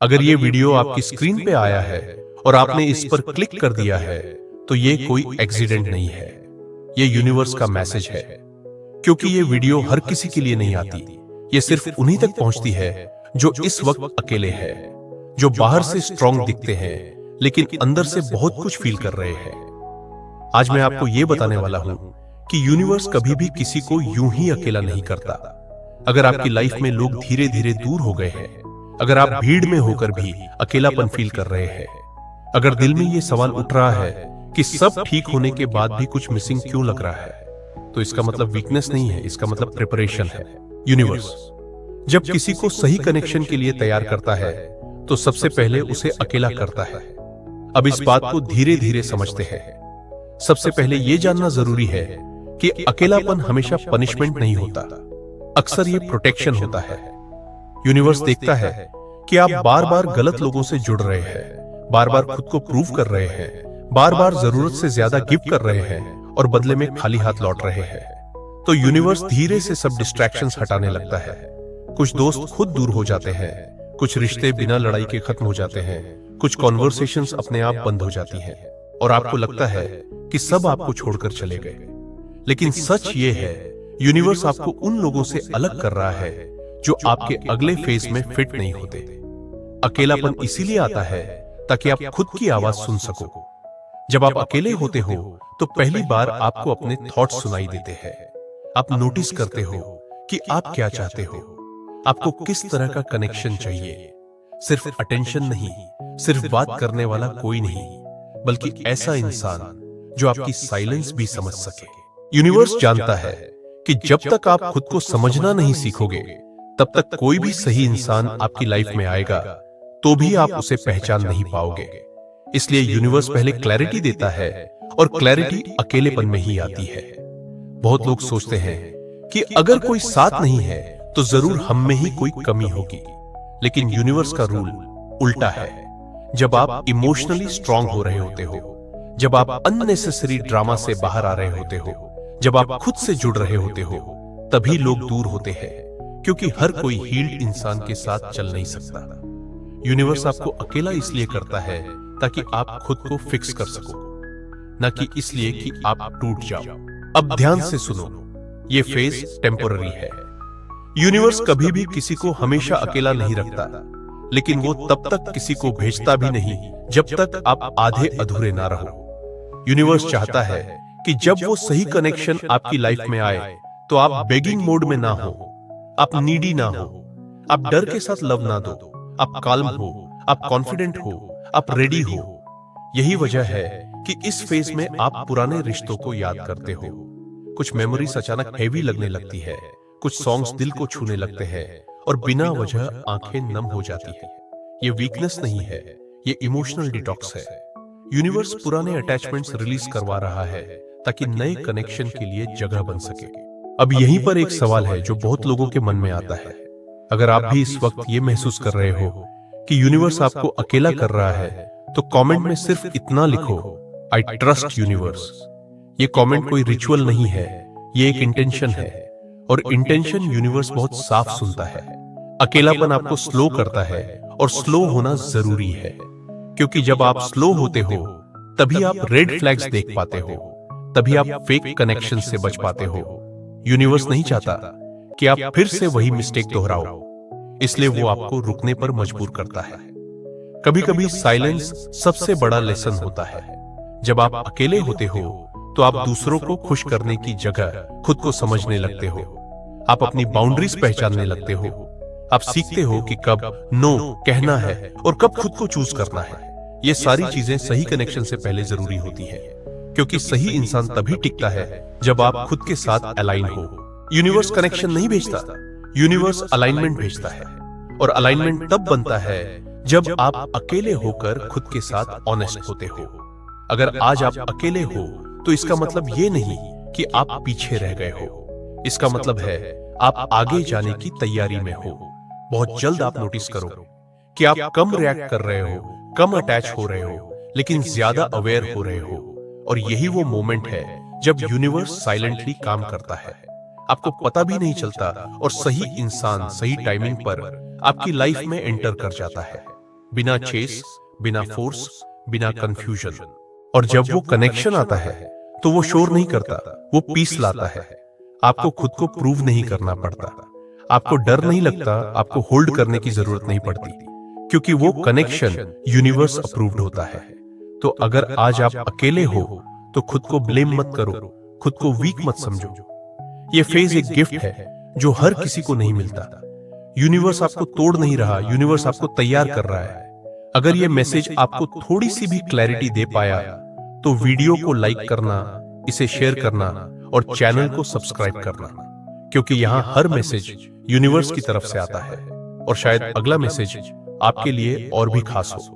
अगर ये वीडियो आपकी स्क्रीन पे आया है और आपने इस पर क्लिक कर दिया है, तो ये कोई एक्सीडेंट नहीं है। ये यूनिवर्स का मैसेज है। क्योंकि ये वीडियो हर किसी के लिए नहीं आती। ये सिर्फ उन्हीं तक पहुंचती है जो इस वक्त अकेले हैं, जो बाहर से स्ट्रांग दिखते हैं लेकिन अंदर से बहुत कुछ फील कर रहे हैं। आज मैं आपको ये बताने वाला हूं कि यूनिवर्स कभी भी किसी को यूं ही अकेला नहीं करता। अगर आपकी लाइफ में लोग धीरे धीरे दूर हो गए हैं, अगर आप भीड़ में होकर भी अकेलापन फील कर रहे हैं, अगर दिल में ये सवाल उठ रहा है कि सब ठीक होने के बाद भी कुछ मिसिंग क्यों लग रहा है, तो इसका मतलब वीकनेस नहीं है, इसका मतलब प्रिपरेशन है। यूनिवर्स जब किसी को सही कनेक्शन के लिए तैयार करता है तो सबसे पहले उसे अकेला करता है। अब इस बात को धीरे धीरे समझते हैं। सबसे पहले यह जानना जरूरी है कि अकेलापन हमेशा पनिशमेंट नहीं होता, अक्सर ये प्रोटेक्शन होता है। यूनिवर्स देखता है कि आप बार बार गलत लोगों से जुड़ रहे हैं, बार बार खुद को प्रूव कर रहे हैं, बार बार जरूरत से ज्यादा गिव कर रहे हैं और बदले में खाली हाथ लौट रहे हैं। तो यूनिवर्स धीरे से सब डिस्ट्रैक्शंस हटाने लगता है। कुछ दोस्त खुद दूर हो जाते हैं, कुछ रिश्ते बिना लड़ाई के खत्म हो जाते हैं, कुछ कॉन्वर्सेशंस अपने आप बंद हो जाती हैं और आपको लगता है कि सब आपको छोड़कर चले गए। लेकिन सच ये है, यूनिवर्स आपको उन लोगों से अलग कर रहा है जो आपके अगले फेज में फिट नहीं होते। अकेलापन इसीलिए आता है ताकि आप खुद की आवाज सुन सको। जब आप अकेले होते हो तो पहली बार आपको अपने थॉट्स सुनाई देते हैं। आप नोटिस करते हो कि आप क्या चाहते हो, आपको किस तरह का कनेक्शन चाहिए। सिर्फ अटेंशन नहीं, सिर्फ बात करने वाला कोई नहीं, बल्कि ऐसा इंसान जो आपकी साइलेंस भी समझ सके। यूनिवर्स जानता है कि जब तक आप खुद को समझना नहीं सीखोगे, तब तक कोई भी सही इंसान आपकी लाइफ में आएगा तो भी आप उसे पहचान नहीं पाओगे। इसलिए यूनिवर्स पहले क्लैरिटी देता है और क्लैरिटी अकेलेपन में ही आती है। बहुत लोग सोचते हैं कि अगर कोई साथ नहीं है तो जरूर हम में ही कोई कमी होगी, लेकिन यूनिवर्स का रूल उल्टा है। जब आप इमोशनली स्ट्रांग हो रहे होते हो, जब आप अननेसेसरी ड्रामा से बाहर आ रहे होते हो, जब आप खुद से जुड़ रहे होते हो, तभी लोग दूर होते हैं, क्योंकि हर कोई हील्ड इंसान के साथ चल नहीं सकता। यूनिवर्स आपको अकेला इसलिए करता है ताकि आप खुद को फिक्स कर सको, न कि इसलिए कि आप टूट जाओ। अब ध्यान से सुनो, ये फेज टेम्पोररी है। यूनिवर्स कभी भी किसी को हमेशा अकेला नहीं रखता, लेकिन वो तब तक किसी को भेजता भी नहीं जब तक आप आधे अधूरे ना रहो। यूनिवर्स चाहता है कि जब वो सही कनेक्शन आपकी लाइफ में आए तो आप बेगिंग मोड में ना हो, आप नीडी ना हो, आप डर के साथ लव ना दो, आप काल्म हो, आप कॉन्फिडेंट हो, आप रेडी हो। यही वजह है कि इस फेज में आप पुराने रिश्तों को याद करते हो। कुछ मेमोरीज अचानक हेवी लगने लगती है, कुछ सॉन्ग्स दिल को छूने लगते हैं और बिना वजह आंखें नम हो जाती है। ये वीकनेस नहीं है, ये इमोशनल डिटॉक्स है। यूनिवर्स पुराने अटैचमेंट्स रिलीज करवा रहा है ताकि नए कनेक्शन के लिए जगह बन सके। अब यहीं पर एक सवाल है जो बहुत लोगों के मन में आता है। अगर आप भी इस वक्त ये महसूस कर रहे हो कि यूनिवर्स आपको अकेला कर रहा है, तो कमेंट में सिर्फ इतना लिखो, आई ट्रस्ट यूनिवर्स। ये कमेंट कोई रिचुअल नहीं है, ये एक इंटेंशन है, और इंटेंशन यूनिवर्स बहुत साफ सुनता है। अकेलापन आपको स्लो करता है और स्लो होना जरूरी है, क्योंकि जब आप स्लो होते हो तभी आप रेड फ्लैग्स देख पाते हो, तभी आप फेक कनेक्शन से बच पाते हो। यूनिवर्स नहीं चाहता कि आप फिर से वही मिस्टेक दोहराओ, इसलिए वो आपको रुकने पर मजबूर करता है। कभी कभी साइलेंस सबसे बड़ा लेसन होता है। जब आप अकेले होते हो तो आप दूसरों को खुश करने की जगह खुद को समझने लगते हो। आप अपनी बाउंड्रीज पहचानने लगते हो। आप सीखते हो कि कब नो कहना है और कब खुद को चूज करना है। ये सारी चीजें सही कनेक्शन से पहले जरूरी होती है, क्योंकि सही इंसान तभी टिकता है जब आप खुद के साथ अलाइन हो। यूनिवर्स कनेक्शन नहीं भेजता, यूनिवर्स अलाइनमेंट भेजता है, और अलाइनमेंट तब बनता है जब आप अकेले होकर खुद के साथ ऑनेस्ट होते हो। अगर आज आप अकेले हो तो इसका मतलब ये नहीं कि आप पीछे रह गए हो, इसका मतलब है आप आगे जाने की तैयारी में हो। बहुत जल्द आप नोटिस करो कि आप कम रिएक्ट कर रहे हो, कम अटैच हो रहे हो, लेकिन ज्यादा अवेयर हो रहे हो। और यही वो मोमेंट है जब यूनिवर्स साइलेंटली काम करता है। आपको पता भी नहीं चलता और सही इंसान सही टाइमिंग पर आपकी लाइफ में एंटर कर जाता है। बिना चेस, बिना फोर्स, बिना कंफ्यूजन। और जब वो कनेक्शन आता है तो वो शोर नहीं करता, वो पीस लाता है। आपको खुद को प्रूव नहीं करना पड़ता, आपको डर नहीं लगता, आपको होल्ड करने की जरूरत नहीं पड़ती, क्योंकि वो कनेक्शन यूनिवर्स अप्रूव्ड होता है। तो अगर आज आप अकेले हो तो खुद को ब्लेम मत करो, खुद को वीक मत समझो। ये फेज एक गिफ्ट है जो हर किसी को नहीं मिलता। यूनिवर्स आपको तोड़ नहीं रहा, यूनिवर्स आपको तैयार कर रहा है। अगर ये मैसेज आपको थोड़ी सी भी क्लैरिटी दे पाया तो वीडियो को लाइक करना, इसे शेयर करना और चैनल को सब्सक्राइब करना, क्योंकि यहां हर मैसेज यूनिवर्स की तरफ से आता है और शायद अगला मैसेज आपके लिए और भी खास हो।